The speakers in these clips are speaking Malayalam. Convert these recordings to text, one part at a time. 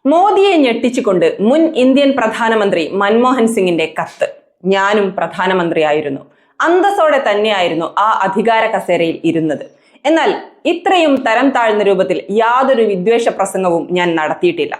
മോദിയെ ഞെട്ടിച്ചുകൊണ്ട് മുൻ ഇന്ത്യൻ പ്രധാനമന്ത്രി മൻമോഹൻ സിംഗിന്റെ കത്ത്. ഞാനും പ്രധാനമന്ത്രിയായിരുന്നു, അന്തസ്സോടെ തന്നെയായിരുന്നു ആ അധികാര കസേരയിൽ ഇരുന്നത്. എന്നാൽ ഇത്രയും തരം താഴ്ന്ന രൂപത്തിൽ യാതൊരു വിദ്വേഷ പ്രസംഗവും ഞാൻ നടത്തിയിട്ടില്ല.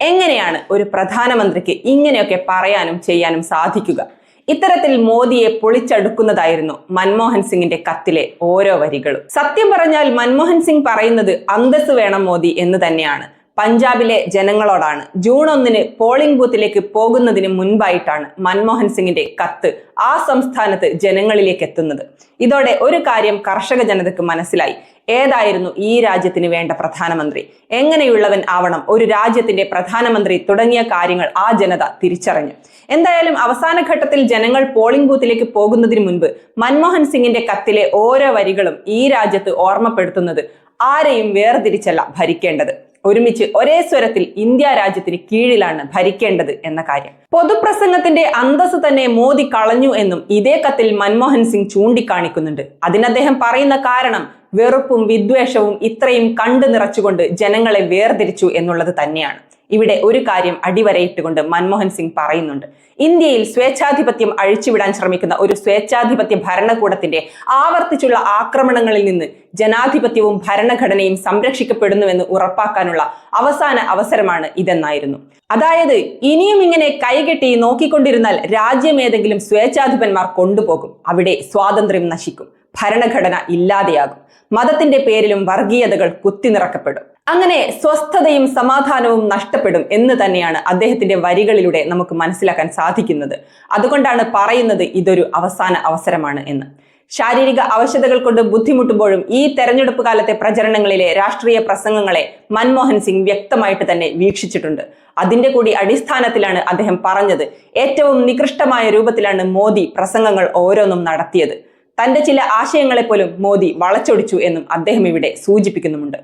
എങ്ങനെയാണ് ഒരു പ്രധാനമന്ത്രിക്ക് ഇങ്ങനെയൊക്കെ പറയാനും ചെയ്യാനും സാധിക്കുക? ഇത്തരത്തിൽ മോദിയെ പൊളിച്ചടുക്കുന്നതായിരുന്നു മൻമോഹൻ സിംഗിന്റെ കത്തിലെ ഓരോ വരികളും. സത്യം പറഞ്ഞാൽ മൻമോഹൻ സിംഗ് പറയുന്നത് അന്തസ് വേണം മോദി എന്ന് തന്നെയാണ്. പഞ്ചാബിലെ ജനങ്ങളോടാണ്. ജൂൺ 1 പോളിംഗ് ബൂത്തിലേക്ക് പോകുന്നതിന് മുൻപായിട്ടാണ് മൻമോഹൻ സിംഗിന്റെ കത്ത് ആ സംസ്ഥാനത്ത് ജനങ്ങളിലേക്ക് എത്തുന്നത്. ഇതോടെ ഒരു കാര്യം കർഷക ജനതയ്ക്ക് മനസ്സിലായി. ഏതായിരുന്നു ഈ രാജ്യത്തിന് വേണ്ട പ്രധാനമന്ത്രി, എങ്ങനെയുള്ളവൻ ആവണം ഒരു രാജ്യത്തിന്റെ പ്രധാനമന്ത്രി തുടങ്ങിയ കാര്യങ്ങൾ ആ ജനത തിരിച്ചറിഞ്ഞു. എന്തായാലും അവസാന ഘട്ടത്തിൽ ജനങ്ങൾ പോളിംഗ് ബൂത്തിലേക്ക് പോകുന്നതിന് മുൻപ് മൻമോഹൻ സിംഗിന്റെ കത്തിലെ ഓരോ വരികളും ഈ രാജ്യത്ത് ഓർമ്മപ്പെടുത്തുന്നത് ആരെയും വേർതിരിച്ചല്ല ഭരിക്കേണ്ടത്, ഒരുമിച്ച് ഒരേ സ്വരത്തിൽ ഇന്ത്യ രാജ്യത്തിന് കീഴിലാണ് ഭരിക്കേണ്ടത് എന്ന കാര്യം. പൊതുപ്രസംഗത്തിന്റെ അന്തസ് തന്നെ മോദി കളഞ്ഞു എന്നും ഇതേ കത്തിൽ മൻമോഹൻ സിംഗ് ചൂണ്ടിക്കാണിക്കുന്നുണ്ട്. അതിന് അദ്ദേഹം പറയുന്ന കാരണം വെറുപ്പും വിദ്വേഷവും ഇത്രയും കണ്ടു നിറച്ചുകൊണ്ട് ജനങ്ങളെ വേർതിരിച്ചു എന്നുള്ളത് തന്നെയാണ്. ഇവിടെ ഒരു കാര്യം അടിവരയിട്ടുകൊണ്ട് മൻമോഹൻ സിംഗ് പറയുന്നുണ്ട്. ഇന്ത്യയിൽ സ്വേച്ഛാധിപത്യം അഴിച്ചുവിടാൻ ശ്രമിക്കുന്ന ഒരു സ്വേച്ഛാധിപത്യ ഭരണകൂടത്തിന്റെ ആവർത്തിച്ചുള്ള ആക്രമണങ്ങളിൽ നിന്ന് ജനാധിപത്യവും ഭരണഘടനയും സംരക്ഷിക്കപ്പെടുന്നുവെന്ന് ഉറപ്പാക്കാനുള്ള അവസാന അവസരമാണ് ഇതെന്നായിരുന്നു. അതായത് ഇനിയും ഇങ്ങനെ കൈകെട്ടി നോക്കിക്കൊണ്ടിരുന്നാൽ രാജ്യം ഏതെങ്കിലും സ്വേച്ഛാധിപന്മാർ കൊണ്ടുപോകും. അവിടെ സ്വാതന്ത്ര്യം നശിക്കും, ഭരണഘടന ഇല്ലാതെയാകും, മതത്തിന്റെ പേരിലും വർഗീയതകൾ കുത്തിനിറക്കപ്പെടും. അങ്ങനെ സ്വസ്ഥതയും സമാധാനവും നഷ്ടപ്പെടും എന്ന് തന്നെയാണ് അദ്ദേഹത്തിന്റെ വരികളിലൂടെ നമുക്ക് മനസ്സിലാക്കാൻ സാധിക്കുന്നത്. അതുകൊണ്ടാണ് പറയുന്നത് ഇതൊരു അവസാന അവസരമാണ് എന്ന്. ശാരീരിക അവശതകൾ കൊണ്ട് ബുദ്ധിമുട്ടുമ്പോഴും ഈ തെരഞ്ഞെടുപ്പ് കാലത്തെ പ്രചരണങ്ങളിലെ രാഷ്ട്രീയ പ്രസംഗങ്ങളെ മൻമോഹൻ സിംഗ് വ്യക്തമായിട്ട് തന്നെ വീക്ഷിച്ചിട്ടുണ്ട്. അതിന്റെ കൂടി അടിസ്ഥാനത്തിലാണ് അദ്ദേഹം പറഞ്ഞത് ഏറ്റവും നികൃഷ്ടമായ രൂപത്തിലാണ് മോദി പ്രസംഗങ്ങൾ ഓരോന്നും നടത്തിയത്. തന്റെ ചില ആശയങ്ങളെ പോലും മോദി വളച്ചൊടിച്ചു എന്നും അദ്ദേഹം ഇവിടെ സൂചിപ്പിക്കുന്നുമുണ്ട്.